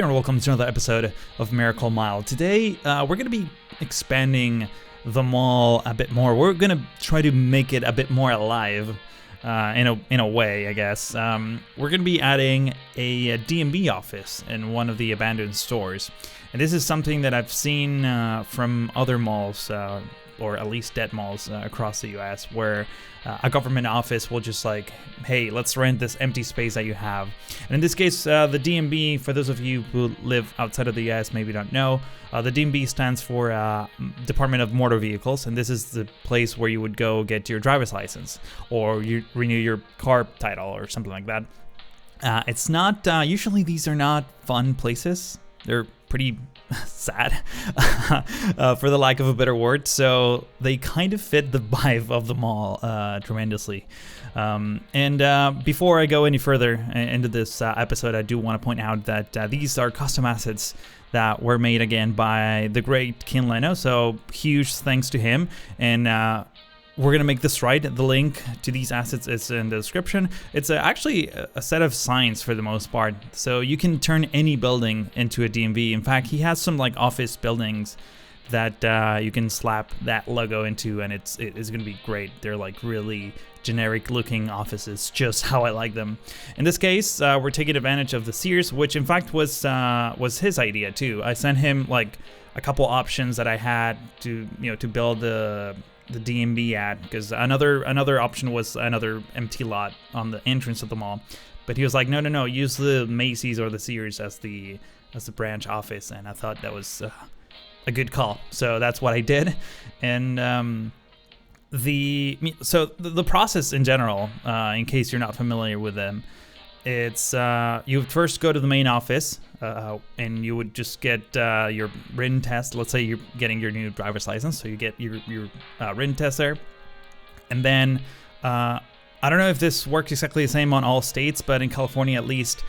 there and welcome to another episode of Miracle Mile. Today, we're going to be expanding the mall a bit more. We're going to try to make it a bit more alive in a way, I guess. We're going to be adding a DMV office in one of the abandoned stores. And this is something that I've seen from other malls, or at least dead malls across the US, where a government office will just like, hey, let's rent this empty space that you have. And in this case, the DMV, for those of you who live outside of the US, maybe don't know, the DMV stands for Department of Motor Vehicles, and this is the place where you would go get your driver's license, or you renew your car title, or something like that. It's not, usually these are not fun places. They're pretty sad, for the lack of a better word. So they kind of fit the vibe of the mall tremendously. And before I go any further into this episode, I do want to point out that these are custom assets that were made again by the great Ken Leno. So huge thanks to him. And we're going to make this right. The link to these assets is in the description. It's actually a set of signs for the most part. So you can turn any building into a DMV. In fact, he has some like office buildings that you can slap that logo into, and it's going to be great. They're like really generic looking offices, just how I like them. In this case, we're taking advantage of the Sears, which in fact was his idea too. I sent him like a couple options that I had to build the DMV at, because another option was another empty lot on the entrance of the mall, but he was like, no, use the Macy's or the Sears as the branch office, and I thought that was a good call, so that's what I did. And the process in general, in case you're not familiar with them, it's you would first go to the main office, and you would just get your written test. Let's say you're getting your new driver's license, so you get your written test there. And then I don't know if this works exactly the same on all states, but in California at least,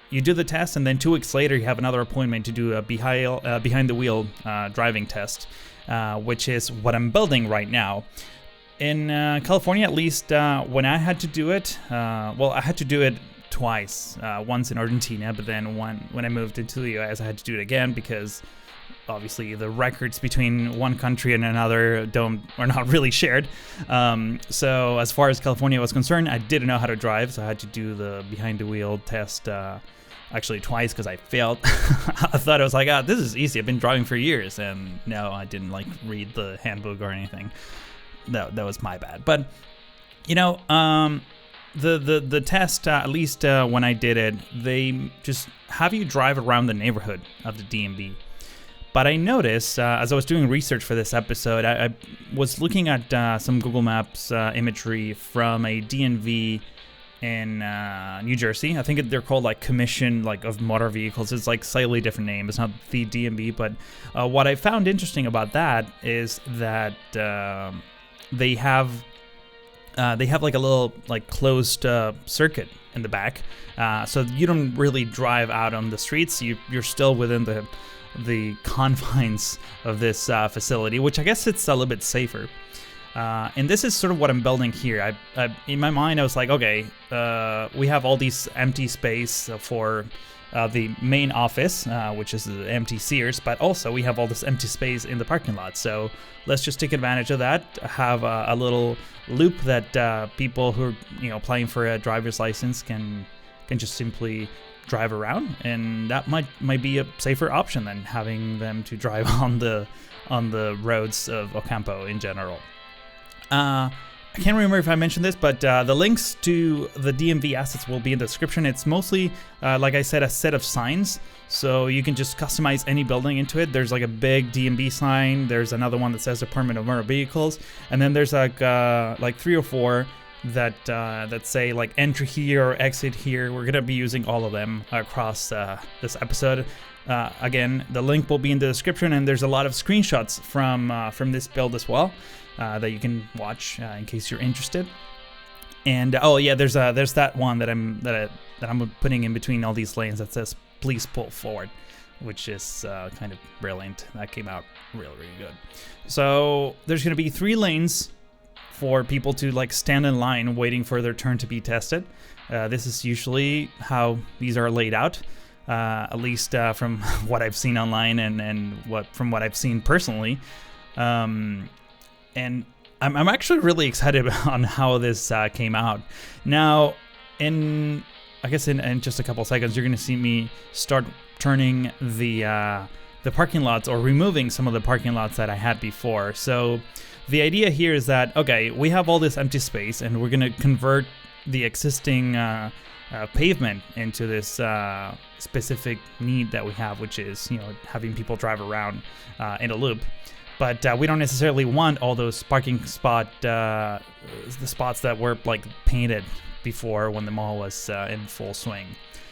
you do the test, and then 2 weeks later you have another appointment to do a behind the wheel driving test, which is what I'm building right now. In California, at least, when I had to do it, I had to do it twice. Once in Argentina, but then when I moved into the US, I had to do it again because obviously the records between one country and another are not really shared. So as far as California was concerned, I didn't know how to drive, so I had to do the behind the wheel test actually twice because I failed. I thought I was like, this is easy. I've been driving for years, and no, I didn't like read the handbook or anything. That was my bad. But the test, at least when I did it, they just have you drive around the neighborhood of the DMV. But I noticed, as I was doing research for this episode, I was looking at some Google Maps imagery from a DMV in New Jersey. I think they're called like Commission of Motor Vehicles. It's like slightly different name. It's not the DMV, but what I found interesting about that is that they have like a little like closed circuit in the back, so you don't really drive out on the streets. You're still within the confines of this facility, which I guess it's a little bit safer. And this is sort of what I'm building here. I in my mind, I was like, okay, we have all these empty space for the main office, which is the empty Sears, but also we have all this empty space in the parking lot. So let's just take advantage of that, have a little loop that people who are applying for a driver's license can just simply drive around, and that might be a safer option than having them to drive on the roads of Ocampo in general. I can't remember if I mentioned this, but the links to the DMV assets will be in the description. It's mostly, like I said, a set of signs, so you can just customize any building into it. There's like a big DMV sign. There's another one that says Department of Motor Vehicles, and then there's like 3 or 4 that say like entry here or exit here. We're gonna be using all of them across this episode. Again, the link will be in the description, and there's a lot of screenshots from this build as well. That you can watch in case you're interested. And there's that one that I'm putting in between all these lanes that says please pull forward, which is kind of brilliant. That came out really good. So there's gonna be 3 lanes for people to like stand in line waiting for their turn to be tested. This is usually how these are laid out. at least from what I've seen online and from what I've seen personally. And I'm actually really excited on how this came out. Now, I guess in just a couple seconds, you're going to see me start turning the parking lots, or removing some of the parking lots that I had before. So the idea here is that, okay, we have all this empty space, and we're going to convert the existing pavement into this specific need that we have, which is, having people drive around in a loop. But we don't necessarily want all those parking the spots that were like painted before when the mall was in full swing.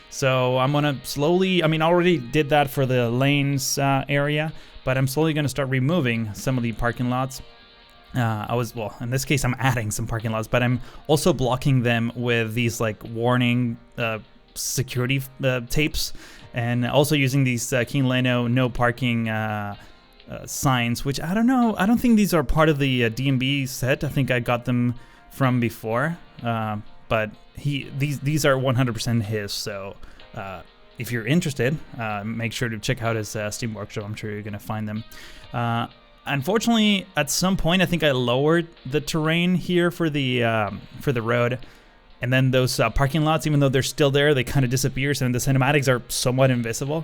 So I'm gonna slowly, I already did that for the lanes area, but I'm slowly gonna start removing some of the parking lots. In this case, I'm adding some parking lots, but I'm also blocking them with these like warning security tapes, and also using these King Leno no parking signs, which I don't know. I don't think these are part of the DMV set. I think I got them from before, but these are 100% his. So if you're interested, make sure to check out his Steam Workshop. I'm sure you're gonna find them. Unfortunately, at some point, I think I lowered the terrain here for the road, and then those parking lots, even though they're still there, they kind of disappear. So the cinematics are somewhat invisible.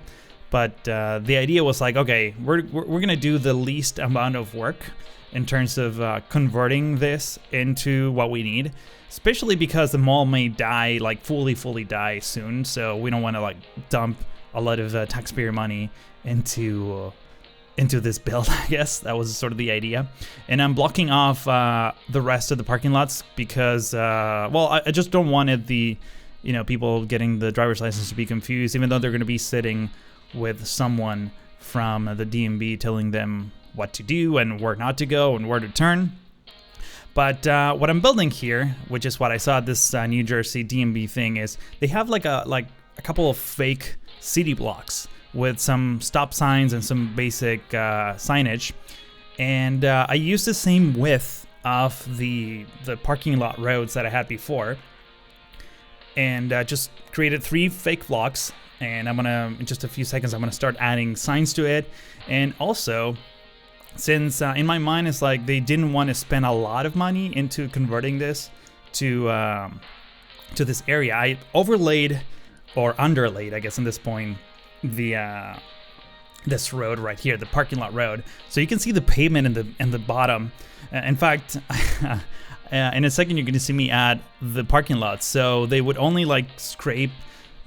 But the idea was like, okay, we're gonna do the least amount of work in terms of converting this into what we need, especially because the mall may die, like fully die soon. So we don't want to like dump a lot of taxpayer money into this build. I guess that was sort of the idea. And I'm blocking off the rest of the parking lots because, I just don't want the people getting the driver's license to be confused, even though they're going to be sitting with someone from the DMV telling them what to do and where not to go and where to turn. But what I'm building here, which is what I saw at this New Jersey DMV thing, is they have like a couple of fake city blocks with some stop signs and some basic signage. And I used the same width of the parking lot roads that I had before, and just created 3 fake blocks. And I'm gonna, in just a few seconds, I'm gonna start adding signs to it. And also, since in my mind it's like they didn't want to spend a lot of money into converting this to this area, I overlaid or underlaid, I guess, in this point, this road right here, the parking lot road. So you can see the pavement in the bottom. In fact, in a second you're gonna see me add the parking lot. So they would only like scrape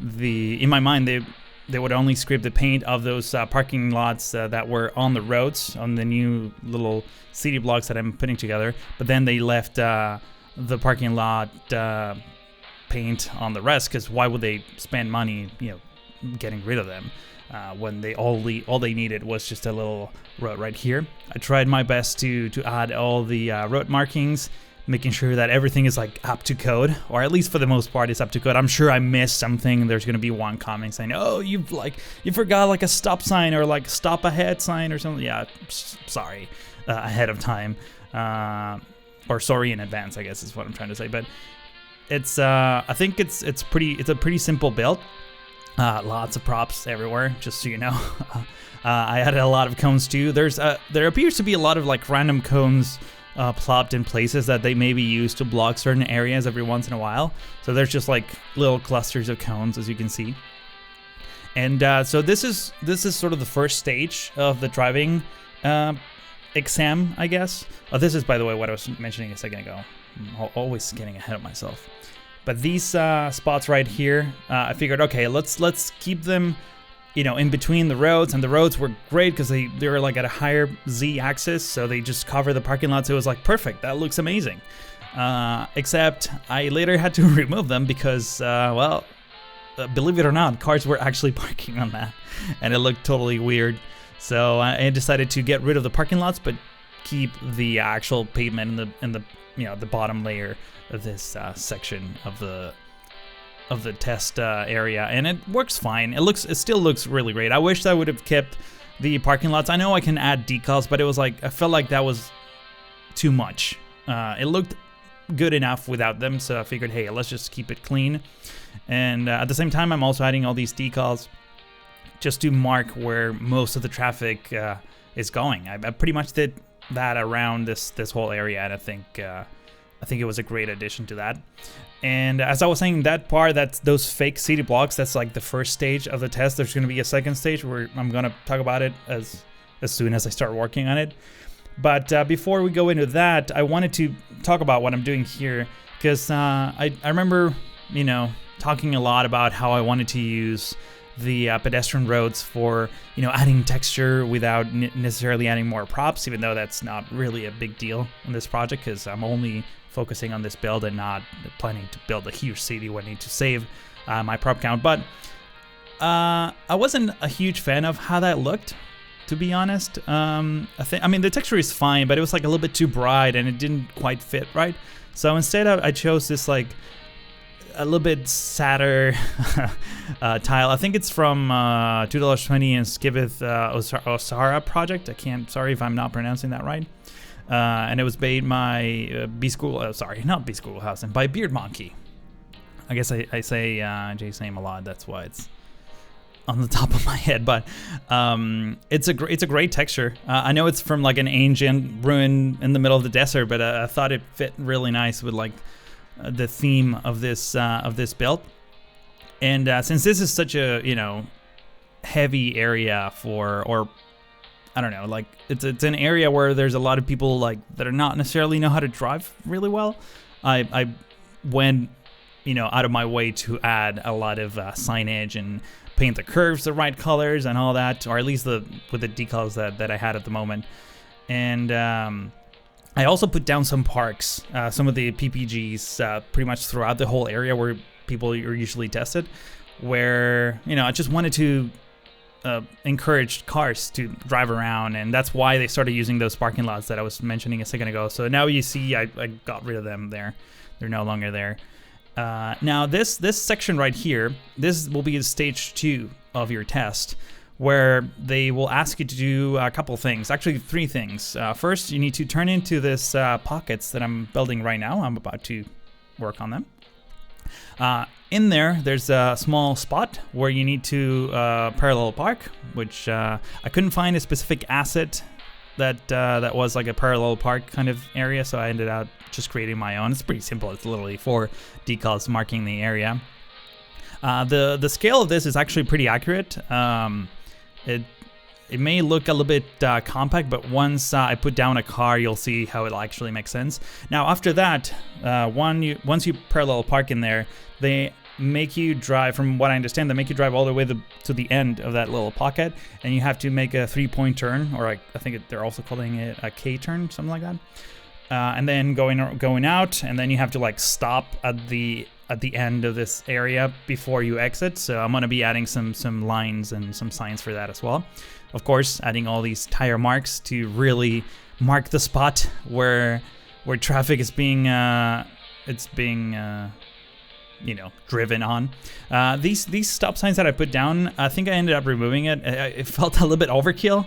in my mind, they would only scrape the paint of those parking lots that were on the roads, on the new little city blocks that I'm putting together. But then they left the parking lot paint on the rest, because why would they spend money, getting rid of them when all they needed was just a little road right here. I tried my best to add all the road markings, making sure that everything is like up to code, or at least for the most part is up to code. I'm sure I missed something. There's gonna be one comment saying, "Oh, you forgot like a stop sign or like stop ahead sign or something." Yeah, sorry ahead of time, or sorry in advance, I guess is what I'm trying to say. But it's I think it's a pretty simple build. Lots of props everywhere, just so you know. I added a lot of cones too. There appears to be a lot of like random cones plopped in places that they maybe use to block certain areas every once in a while. So there's just like little clusters of cones, as you can see. And so this is sort of the first stage of the driving exam, I guess. This is, by the way, what I was mentioning a second ago. I'm always getting ahead of myself. But these spots right here, I figured, okay, let's keep them, in between the roads. And the roads were great because they were like at a higher Z-axis, so they just cover the parking lots. It was like perfect. That looks amazing. Except I later had to remove them because, believe it or not, cars were actually parking on that, and it looked totally weird. So I decided to get rid of the parking lots, but keep the actual pavement in the bottom layer of this section of the test area, and it works fine. It still looks really great. I wish I would have kept the parking lots. I know I can add decals, but it was like I felt like that was too much. It looked good enough without them, so I figured, hey, let's just keep it clean. And at the same time, I'm also adding all these decals just to mark where most of the traffic is going. I pretty much did that around this whole area, and I think it was a great addition to that. And as I was saying, that part, that's those fake city blocks, that's like the first stage of the test. There's going to be a second stage where I'm going to talk about it as soon as I start working on it. But before we go into that, I wanted to talk about what I'm doing here, because I remember, talking a lot about how I wanted to use the pedestrian roads for, adding texture without necessarily adding more props, even though that's not really a big deal in this project, because I'm only focusing on this build and not planning to build a huge city where I need to save my prop count. But I wasn't a huge fan of how that looked, to be honest. I mean, the texture is fine, but it was like a little bit too bright and it didn't quite fit right. So instead I chose this like a little bit sadder tile. I think it's from $2.20 and Skiveth Osara project. Sorry if I'm not pronouncing that right. And it was made by by Beard Monkey. I guess I say Jay's name a lot. That's why it's on the top of my head. But it's a great texture. I know it's from like an ancient ruin in the middle of the desert, but I thought it fit really nice with like the theme of this build. And since this is such a heavy area for, I don't know, like it's an area where there's a lot of people like that are not necessarily know how to drive really well. I went out of my way to add a lot of signage and paint the curves the right colors and all that, or at least with the decals that I had at the moment. And I also put down some parks, some of the PPGs pretty much throughout the whole area where people are usually tested, where I just wanted to encouraged cars to drive around, and that's why they started using those parking lots that I was mentioning a second ago. So now you see I got rid of them there. They're no longer there. Now this section right here, this will be stage 2 of your test, where they will ask you to do a couple things, actually 3 things. First, you need to turn into this pockets that I'm building right now. I'm about to work on them. In there's a small spot where you need to parallel park, which I couldn't find a specific asset that was like a parallel park kind of area, so I ended up just creating my own. It's pretty simple. It's literally 4 decals marking the area. The scale of this is actually pretty accurate. It may look a little bit compact, but once I put down a car, you'll see how it actually makes sense. Now, after that, once you parallel park in there, they make you drive, from what I understand, they make you drive all the way to the end of that little pocket, and you have to make a 3-point turn, or I think they're also calling it a K-turn, something like that. And then going out, and then you have to like stop at the end of this area before you exit. So I'm going to be adding some lines and some signs for that as well. Of course, adding all these tire marks to really mark the spot where traffic is being driven on. These stop signs that I put down, I think I ended up removing it. It felt a little bit overkill.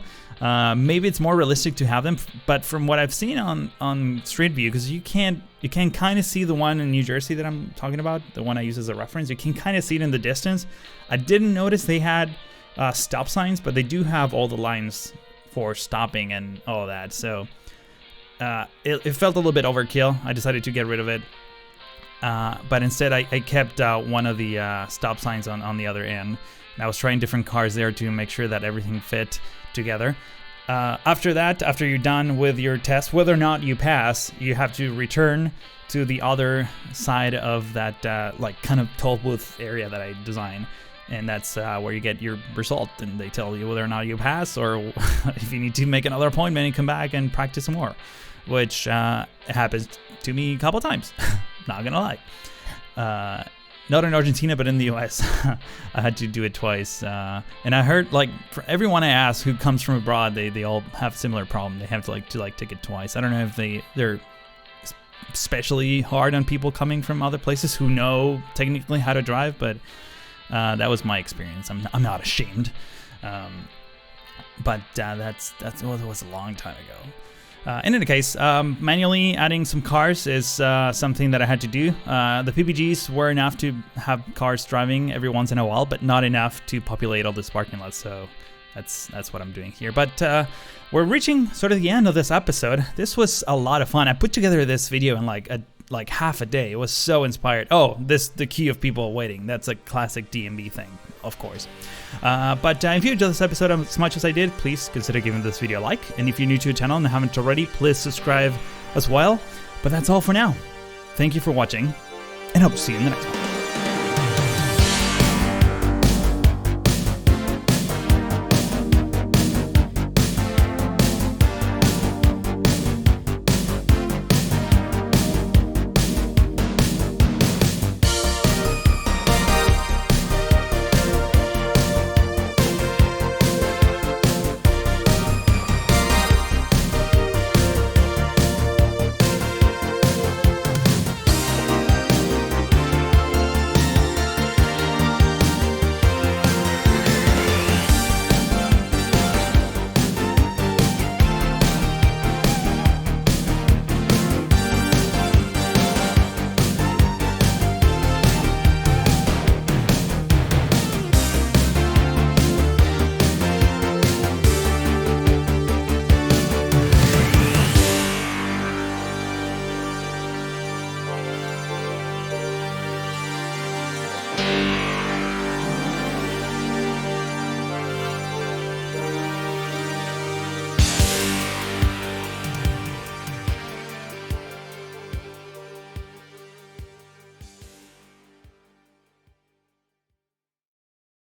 Maybe it's more realistic to have them, but from what I've seen on Street View, because you can kind of see the one in New Jersey that I'm talking about, the one I use as a reference, you can kind of see it in the distance. I didn't notice they had stop signs, but they do have all the lines for stopping and all that. So it felt a little bit overkill. I decided to get rid of it. But instead, I kept one of the stop signs on the other end. And I was trying different cars there to make sure that everything fit together. After that, after you're done with your test, whether or not you pass, you have to return to the other side of that like kind of toll booth area that I designed. And that's where you get your result, and they tell you whether or not you pass, or if you need to make another appointment and come back and practice some more, which happens to me a couple times. Not gonna lie. Not in Argentina, but in the US. I had to do it twice. And I heard, like, for everyone I ask who comes from abroad, they all have a similar problem. They have to take it twice. I don't know if they're especially hard on people coming from other places who know technically how to drive, but that was my experience. I'm not ashamed. But that was a long time ago. In any case, manually adding some cars is something that I had to do. The PPGs were enough to have cars driving every once in a while, but not enough to populate all this parking lot, so that's what I'm doing here. But we're reaching sort of the end of this episode. This was a lot of fun. I put together this video in like half a day. It was so inspired. Oh, the queue of people waiting. That's a classic DMV thing, of course. But if you enjoyed this episode as much as I did, please consider giving this video a like. And if you're new to the channel and haven't already, please subscribe as well. But that's all for now. Thank you for watching, and hope to see you in the next one.